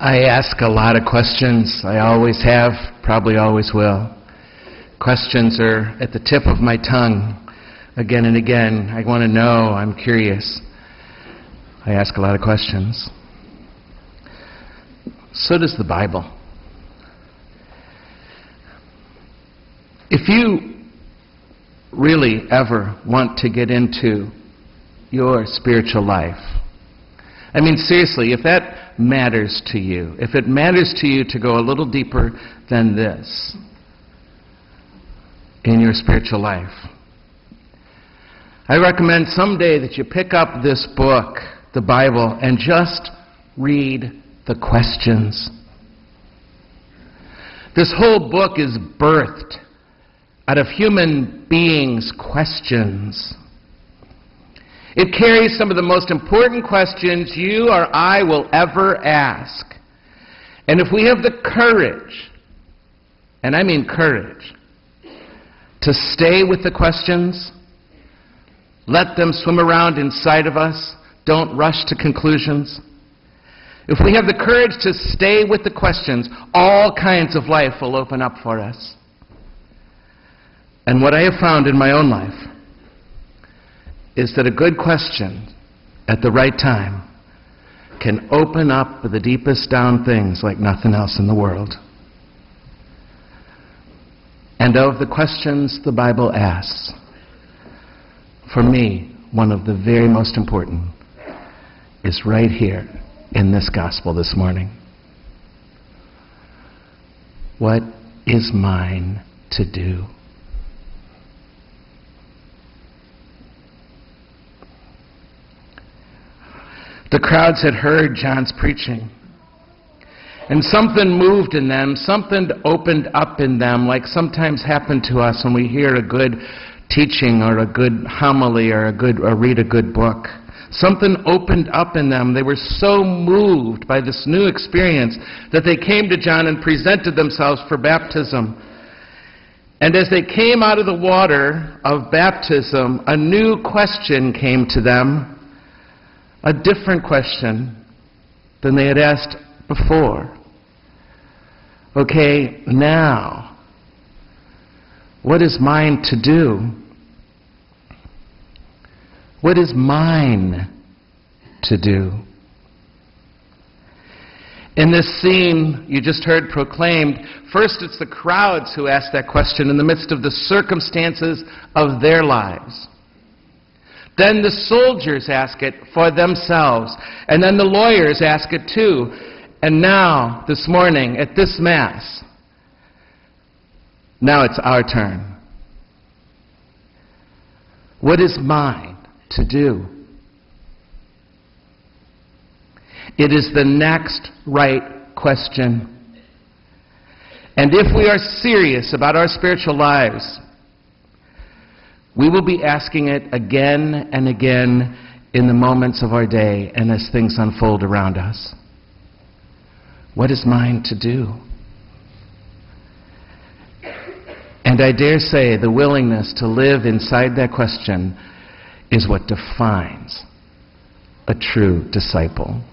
I ask a lot of questions. I always have, probably always will. Questions are at the tip of my tongue again and again. I want to know. I'm curious. I ask a lot of questions. So does the Bible. If you really ever want to get into your spiritual life, I mean, seriously, if that matters to you, if it matters to you to go a little deeper than this in your spiritual life, I recommend someday that you pick up this book, the Bible, and just read the questions. This whole book is birthed out of human beings' questions. It carries some of the most important questions you or I will ever ask. And if we have the courage, and I mean courage, to stay with the questions, let them swim around inside of us, don't rush to conclusions. If we have the courage to stay with the questions, all kinds of life will open up for us. And what I have found in my own life is that a good question at the right time can open up the deepest down things like nothing else in the world. And of the questions the Bible asks, for me, one of the very most important is right here in this gospel this morning. What is mine to do? The crowds had heard John's preaching, and something moved in them, something opened up in them, like sometimes happen to us when we hear a good teaching or a good homily or read a good book. Something opened up in them. They were so moved by this new experience that they came to John and presented themselves for baptism. And as they came out of the water of baptism, a new question came to them. A different question than they had asked before. Okay, now, what is mine to do? What is mine to do? In this scene you just heard proclaimed, first it's the crowds who ask that question in the midst of the circumstances of their lives. Then the soldiers ask it for themselves. And then the lawyers ask it too. And now, this morning, at this Mass, now it's our turn. What is mine to do? It is the next right question. And if we are serious about our spiritual lives, we will be asking it again and again in the moments of our day and as things unfold around us. What is mine to do? And I dare say the willingness to live inside that question is what defines a true disciple.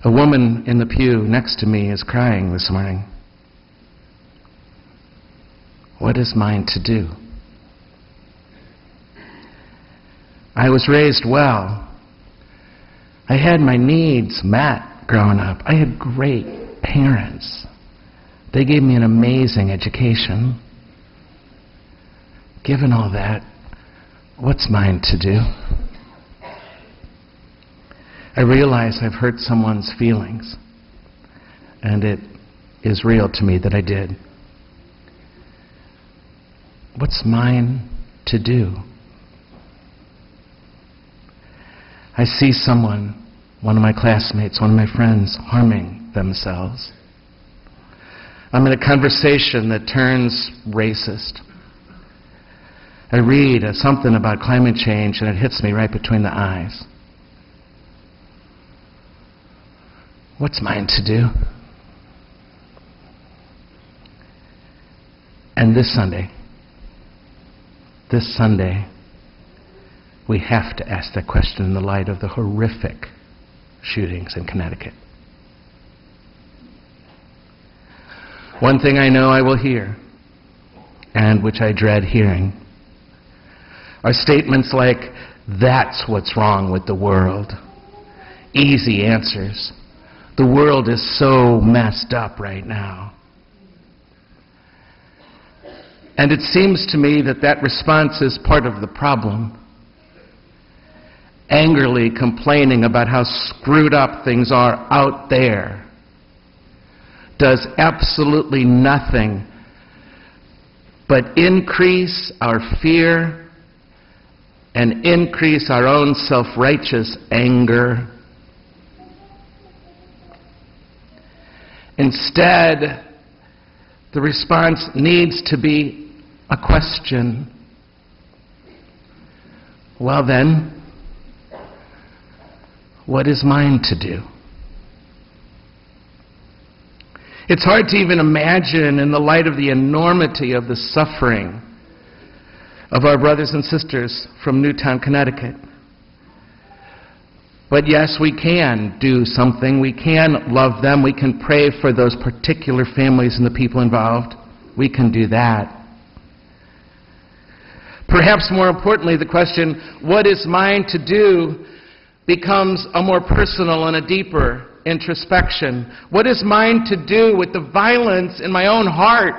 A woman in the pew next to me is crying this morning. What is mine to do? I was raised well. I had my needs met growing up. I had great parents. They gave me an amazing education. Given all that, what's mine to do? I realize I've hurt someone's feelings, and it is real to me that I did. What's mine to do? I see someone, one of my classmates, one of my friends, harming themselves. I'm in a conversation that turns racist. I read something about climate change, and it hits me right between the eyes. What's mine to do? And this Sunday, We have to ask that question in the light of the horrific shootings in Connecticut. One thing I know I will hear, and which I dread hearing, are statements like, "That's what's wrong with the world." Easy answers. The world is so messed up right now. And it seems to me that that response is part of the problem. Angrily complaining about how screwed up things are out there does absolutely nothing but increase our fear and increase our own self-righteous anger. Instead, the response needs to be a question. Well then, what is mine to do? It's hard to even imagine, in the light of the enormity of the suffering of our brothers and sisters from Newtown, Connecticut. But yes, we can do something. We can love them. We can pray for those particular families and the people involved. We can do that. Perhaps more importantly, the question, what is mine to do, becomes a more personal and a deeper introspection. What is mine to do with the violence in my own heart?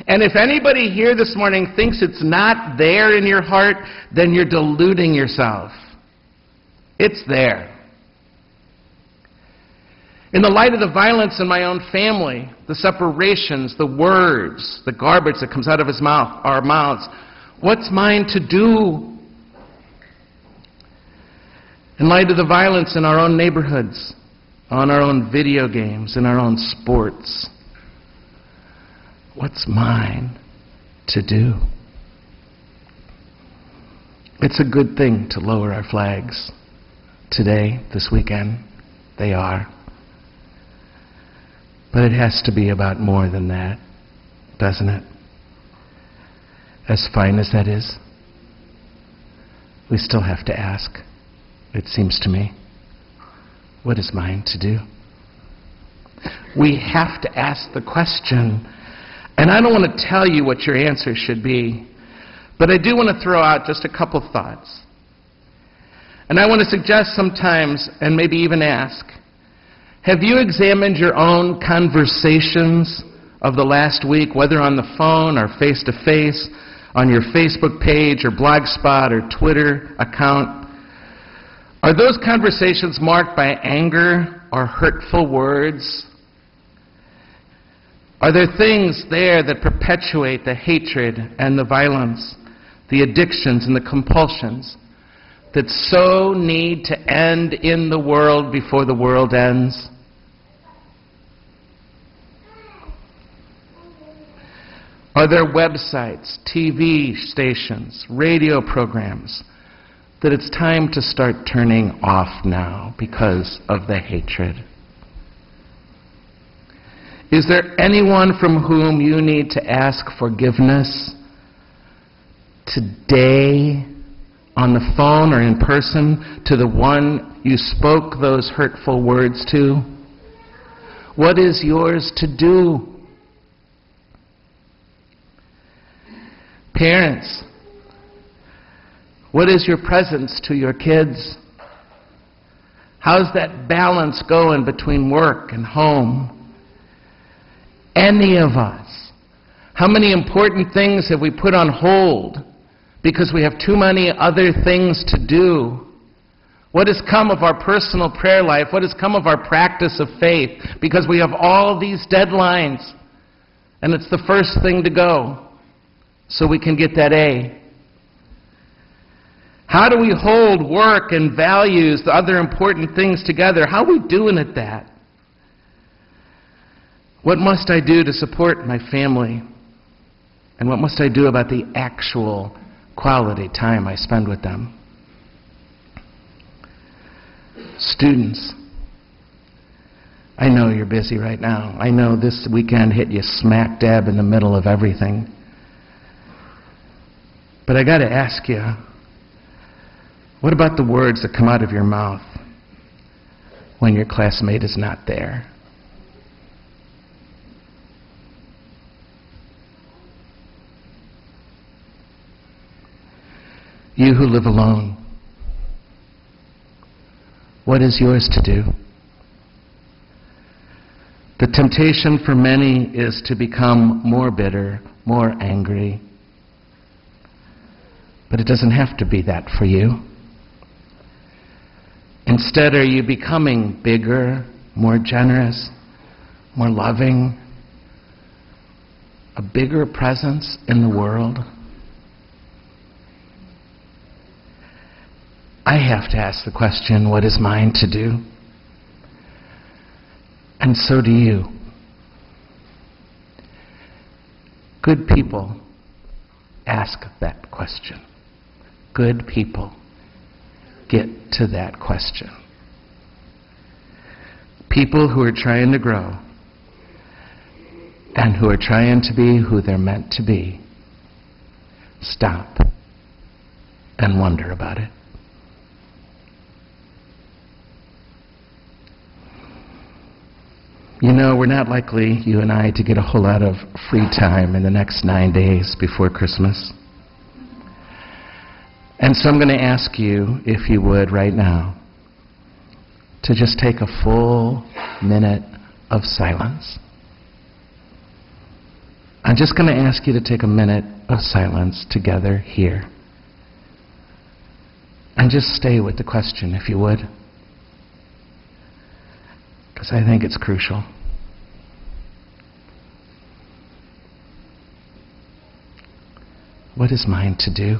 And if anybody here this morning thinks it's not there in your heart, then you're deluding yourself. It's there. In the light of the violence in my own family, the separations, the words, the garbage that comes out of our mouths, what's mine to do? In light of the violence in our own neighborhoods, on our own video games, in our own sports, what's mine to do? It's a good thing to lower our flags. Today, this weekend, they are. But it has to be about more than that, doesn't it? As fine as that is, we still have to ask, it seems to me, what is mine to do? We have to ask the question, and I don't want to tell you what your answer should be, but I do want to throw out just a couple thoughts. And I want to suggest sometimes, and maybe even ask, have you examined your own conversations of the last week, whether on the phone or face-to-face, on your Facebook page or Blogspot or Twitter account? Are those conversations marked by anger or hurtful words? Are there things there that perpetuate the hatred and the violence, the addictions and the compulsions that so need to end in the world before the world ends? Are there websites, TV stations, radio programs that it's time to start turning off now because of the hatred? Is there anyone from whom you need to ask forgiveness today, on the phone or in person, to the one you spoke those hurtful words to? What is yours to do? Parents, what is your presence to your kids? How's that balance going between work and home? Any of us, how many important things have we put on hold because we have too many other things to do? What has come of our personal prayer life? What has come of our practice of faith? Because we have all these deadlines, and it's the first thing to go so we can get that A. How do we hold work and values, the other important things together? How are we doing at that? What must I do to support my family? And what must I do about the actual quality time I spend with them? Students, I know you're busy right now. I know this weekend hit you smack dab in the middle of everything. But I got to ask you, What about the words that come out of your mouth when your classmate is not there? You who live alone, what is yours to do? The temptation for many is to become more bitter, more angry. But it doesn't have to be that for you. Instead, are you becoming bigger, more generous, more loving, a bigger presence in the world? I have to ask the question, what is mine to do? And so do you. Good people ask that question. Good people get to that question. People who are trying to grow and who are trying to be who they're meant to be, stop and wonder about it. You know, we're not likely, you and I, to get a whole lot of free time in the next 9 days before Christmas. And so I'm going to ask you, if you would, right now, to just take a full minute of silence. I'm just going to ask you to take a minute of silence together here. And just stay with the question, if you would. Because I think it's crucial. What is mine to do?